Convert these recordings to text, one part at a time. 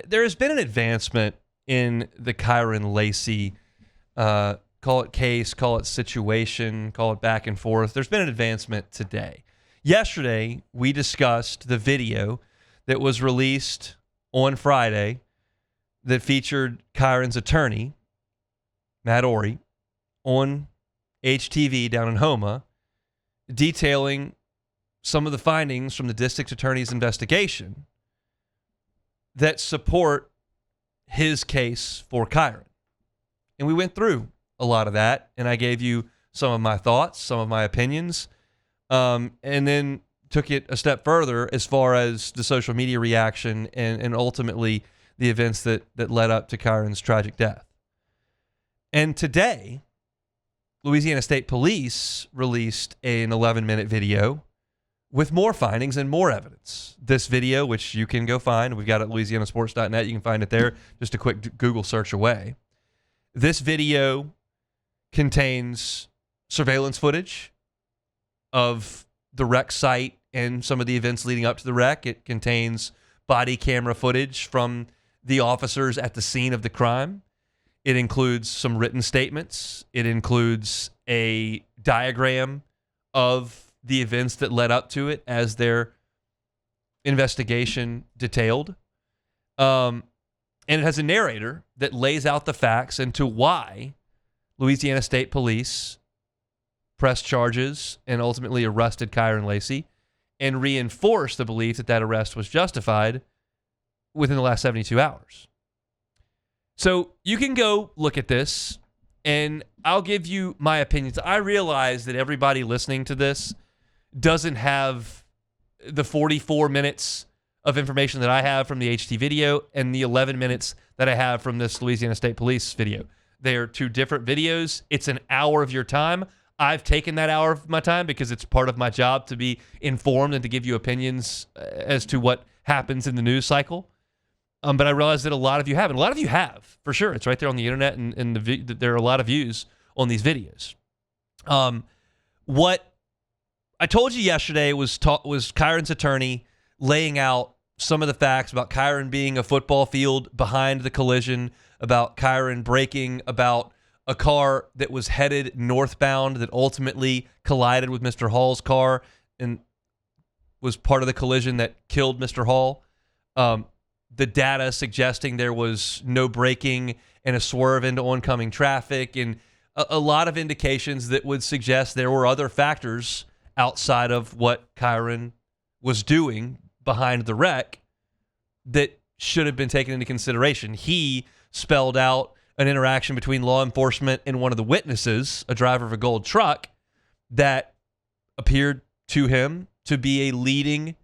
there has been an advancement in the Kyren Lacy, call it case, call it situation, call it back and forth. There's been an advancement today. Yesterday, we discussed the video that was released on Friday that featured Kyren's attorney, Matt Orey, on HTV down in Houma, detailing some of the findings from the district attorney's investigation that support his case for Kyren. And we went through a lot of that, and I gave you some of my thoughts, some of my opinions, and then took it a step further as far as the social media reaction and ultimately the events that led up to Kyren's tragic death. And today, Louisiana State Police released an 11-minute video with more findings and more evidence. This video, which you can go find, we've got it at louisianasports.net. You can find it there, just a quick Google search away. This video contains surveillance footage of the wreck site and some of the events leading up to the wreck. It contains body camera footage from the officers at the scene of the crime. It includes some written statements. It includes a diagram of the events that led up to it as their investigation detailed. And it has a narrator that lays out the facts into why Louisiana State Police pressed charges and ultimately arrested Kyren Lacy and reinforced the belief that that arrest was justified within the last 72 hours. So you can go look at this, and I'll give you my opinions. I realize that everybody listening to this doesn't have the 44 minutes of information that I have from the HT video and the 11 minutes that I have from this Louisiana State Police video. They are two different videos. It's an hour of your time. I've taken that hour of my time because it's part of my job to be informed and to give you opinions as to what happens in the news cycle. But I realize that a lot of you haven't. A lot of you have, for sure. It's right there on the internet, and there are a lot of views on these videos. What I told you yesterday was Kyren's attorney laying out some of the facts about Kyren being a football field behind the collision, about Kyren braking, about a car that was headed northbound that ultimately collided with Mr. Hall's car and was part of the collision that killed Mr. Hall. The data suggesting there was no braking and a swerve into oncoming traffic, and a lot of indications that would suggest there were other factors outside of what Kyren was doing behind the wreck that should have been taken into consideration. He spelled out an interaction between law enforcement and one of the witnesses, a driver of a gold truck, that appeared to him to be a leading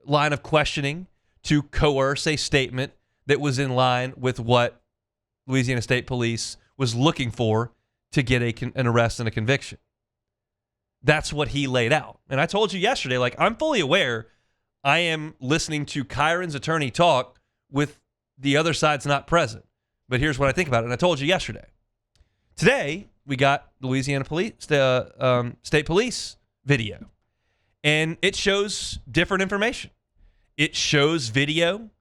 line of questioning to coerce a statement that was in line with what Louisiana State Police was looking for to get an arrest and a conviction. That's what he laid out. And I told you yesterday, I'm fully aware I am listening to Kyren's attorney talk with the other side's not present. But here's what I think about it. And I told you yesterday. Today, we got Louisiana State Police video. And it shows different information. It shows video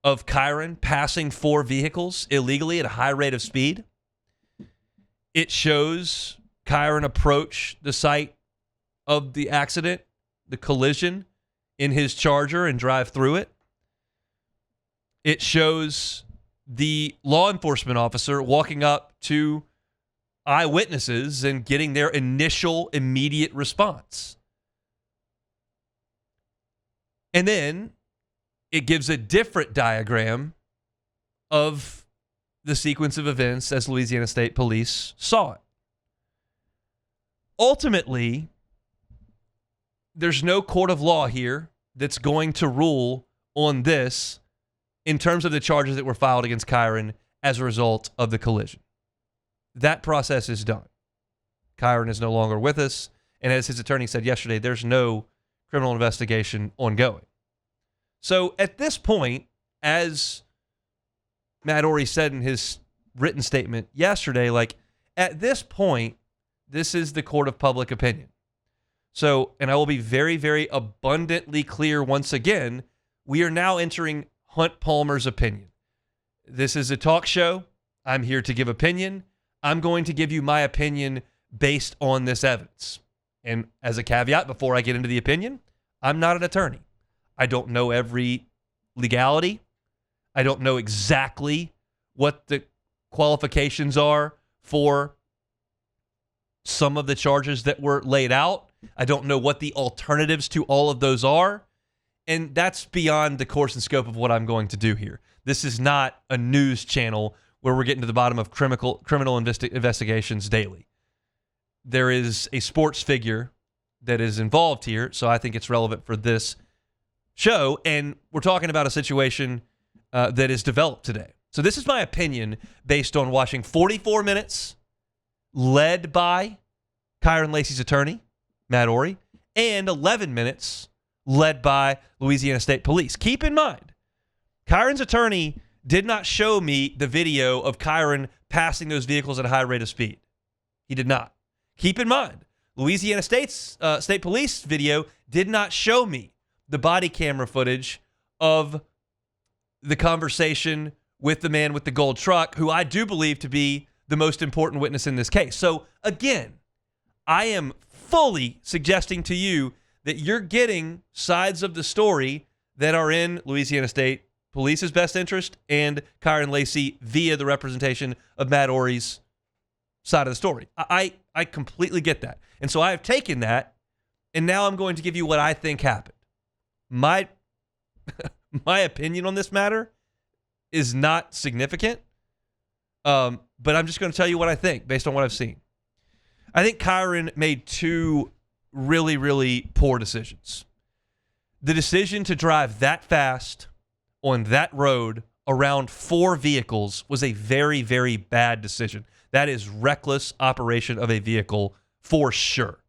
of Kyren passing 4 vehicles illegally at a high rate of speed. It shows Kyren approach the site of the accident, the collision, in his Charger and drive through it. It shows the law enforcement officer walking up to eyewitnesses and getting their initial immediate response. And then it gives a different diagram of the sequence of events as Louisiana State Police saw it. Ultimately, there's no court of law here that's going to rule on this in terms of the charges that were filed against Kyren as a result of the collision. That process is done. Kyren is no longer with us, and as his attorney said yesterday, there's no criminal investigation ongoing. So at this point, as Matt Orey said in his written statement yesterday, at this point, this is the court of public opinion. So, and I will be very, very abundantly clear once again, we are now entering Hunt Palmer's opinion. This is a talk show. I'm here to give opinion. I'm going to give you my opinion based on this evidence. And as a caveat, before I get into the opinion, I'm not an attorney. I don't know every legality. I don't know exactly what the qualifications are for some of the charges that were laid out. I don't know what the alternatives to all of those are. And that's beyond the course and scope of what I'm going to do here. This is not a news channel where we're getting to the bottom of criminal investigations daily. There is a sports figure that is involved here, so I think it's relevant for this show. And we're talking about a situation that is developed today. So this is my opinion based on watching 44 minutes led by Kyren Lacy's attorney, Matt Ory, and 11 minutes led by Louisiana State Police. Keep in mind, Kyren's attorney did not show me the video of Kyren passing those vehicles at a high rate of speed. He did not. Keep in mind, Louisiana State Police video did not show me the body camera footage of the conversation with the man with the gold truck, who I do believe to be the most important witness in this case. So again, I am fully suggesting to you that you're getting sides of the story that are in Louisiana State Police's best interest and Kyren Lacy via the representation of Matt Ory's side of the story. I completely get that. And so I have taken that, and now I'm going to give you what I think happened. My opinion on this matter is not significant, but I'm just going to tell you what I think based on what I've seen. I think Kyren made two really, really poor decisions. The decision to drive that fast on that road around 4 vehicles was a very, very bad decision. That is reckless operation of a vehicle for sure.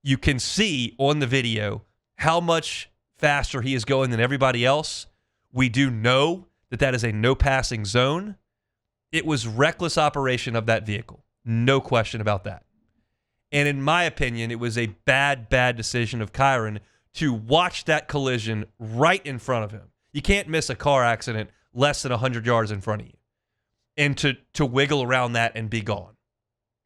You can see on the video how much faster he is going than everybody else. We do know that that is a no passing zone. It was reckless operation of that vehicle. No question about that. And in my opinion, it was a bad, bad decision of Kyren to watch that collision right in front of him. You can't miss a car accident less than 100 yards in front of you. And to wiggle around that and be gone.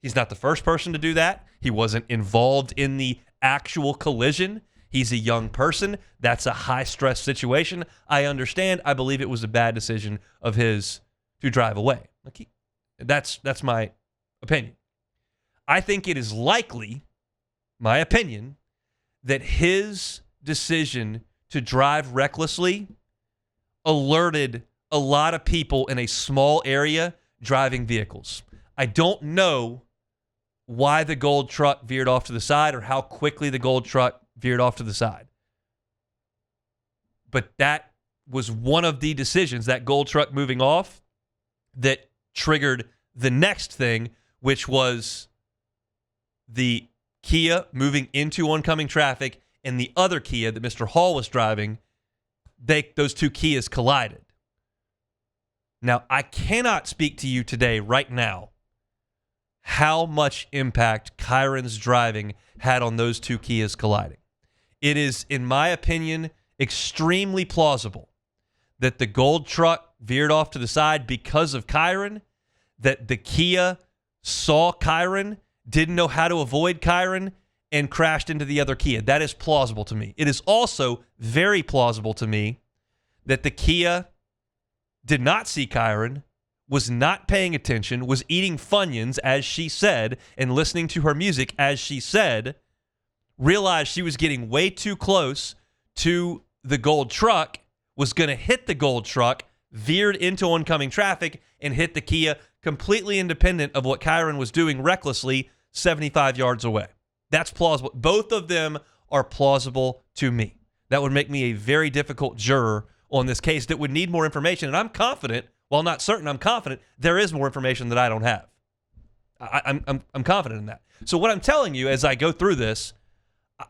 He's not the first person to do that. He wasn't involved in the actual collision. He's a young person. That's a high-stress situation. I understand. I believe it was a bad decision of his to drive away. That's my opinion. I think it is likely, my opinion, that his decision to drive recklessly alerted a lot of people in a small area driving vehicles. I don't know why the gold truck veered off to the side or how quickly the gold truck veered off to the side. But that was one of the decisions, that gold truck moving off, that triggered the next thing, which was the Kia moving into oncoming traffic and the other Kia that Mr. Hall was driving. Those two Kias collided. Now, I cannot speak to you today, right now, how much impact Kyren's driving had on those two Kias colliding. It is, in my opinion, extremely plausible that the gold truck veered off to the side because of Kyren, that the Kia saw Kyren, didn't know how to avoid Kyren, and crashed into the other Kia. That is plausible to me. It is also very plausible to me that the Kia did not see Kyren, was not paying attention, was eating Funyuns, as she said, and listening to her music, as she said, realized she was getting way too close to the gold truck, was going to hit the gold truck, veered into oncoming traffic, and hit the Kia, completely independent of what Kyren was doing recklessly 75 yards away. That's plausible. Both of them are plausible to me. That would make me a very difficult juror on this case that would need more information. And I'm confident, while not certain, I'm confident there is more information that I don't have. I'm confident in that. So what I'm telling you as I go through this,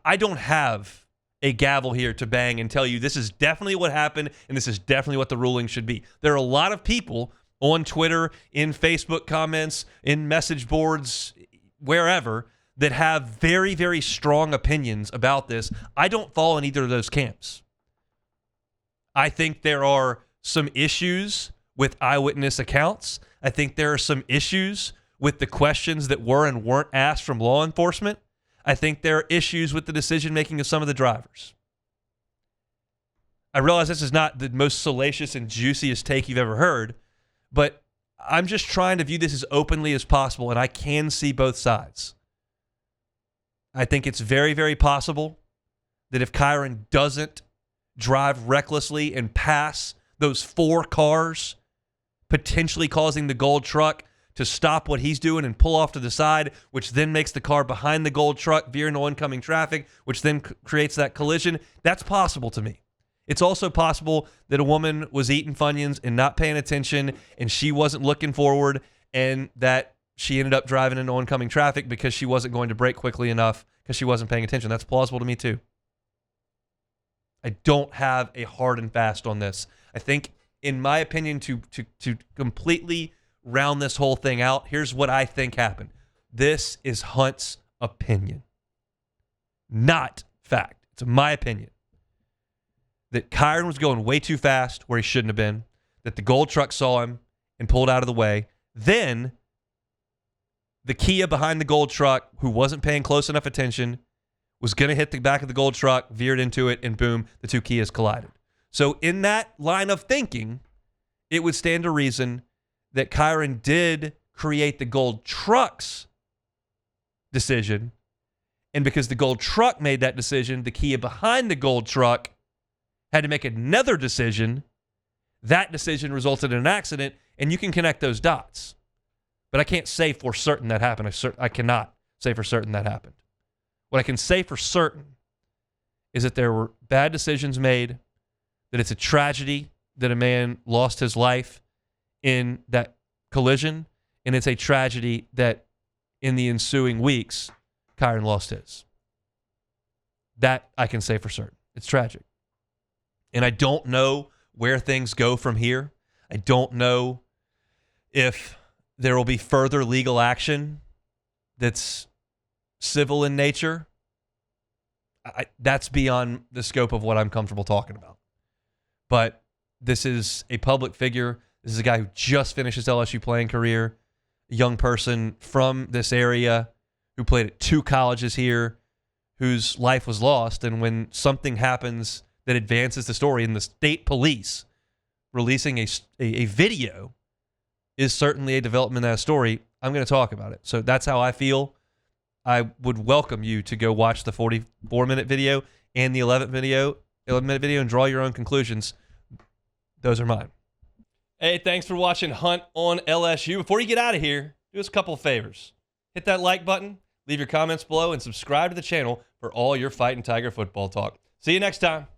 I don't have a gavel here to bang and tell you this is definitely what happened and this is definitely what the ruling should be. There are a lot of people on Twitter, in Facebook comments, in message boards, wherever, that have very, very strong opinions about this. I don't fall in either of those camps. I think there are some issues with eyewitness accounts. I think there are some issues with the questions that were and weren't asked from law enforcement. I think there are issues with the decision-making of some of the drivers. I realize this is not the most salacious and juiciest take you've ever heard, but I'm just trying to view this as openly as possible, and I can see both sides. I think it's very, very possible that if Kyren doesn't drive recklessly and pass those 4 cars, potentially causing the gold truck to stop what he's doing and pull off to the side, which then makes the car behind the gold truck veer into oncoming traffic, which then creates that collision, that's possible to me. It's also possible that a woman was eating Funyuns and not paying attention, and she wasn't looking forward, and that she ended up driving into oncoming traffic because she wasn't going to brake quickly enough because she wasn't paying attention. That's plausible to me too. I don't have a hard and fast on this. I think, in my opinion, to completely round this whole thing out, here's what I think happened. This is Hunt's opinion, not fact. It's my opinion. That Kyren was going way too fast where he shouldn't have been, that the gold truck saw him and pulled out of the way. Then the Kia behind the gold truck, who wasn't paying close enough attention, was going to hit the back of the gold truck, veered into it, and boom, the 2 Kias collided. So in that line of thinking, it would stand to reason that Kyren did create the gold truck's decision, and because the gold truck made that decision, the Kia behind the gold truck had to make another decision. That decision resulted in an accident, and you can connect those dots. But I can't say for certain that happened. I cannot say for certain that happened. What I can say for certain is that there were bad decisions made, that it's a tragedy that a man lost his life in that collision, and it's a tragedy that in the ensuing weeks, Kyren lost his. That I can say for certain. It's tragic. And I don't know where things go from here. I don't know if there will be further legal action that's civil in nature. That's beyond the scope of what I'm comfortable talking about. But this is a public figure. This is a guy who just finished his LSU playing career, a young person from this area who played at 2 colleges here, whose life was lost. And when something happens that advances the story, and the state police releasing a video is certainly a development in that story, I'm going to talk about it. So that's how I feel. I would welcome you to go watch the 44-minute video and the 11-minute video and draw your own conclusions. Those are mine. Hey, thanks for watching Hunt on LSU. Before you get out of here, do us a couple of favors. Hit that like button, leave your comments below, and subscribe to the channel for all your Fighting Tiger football talk. See you next time.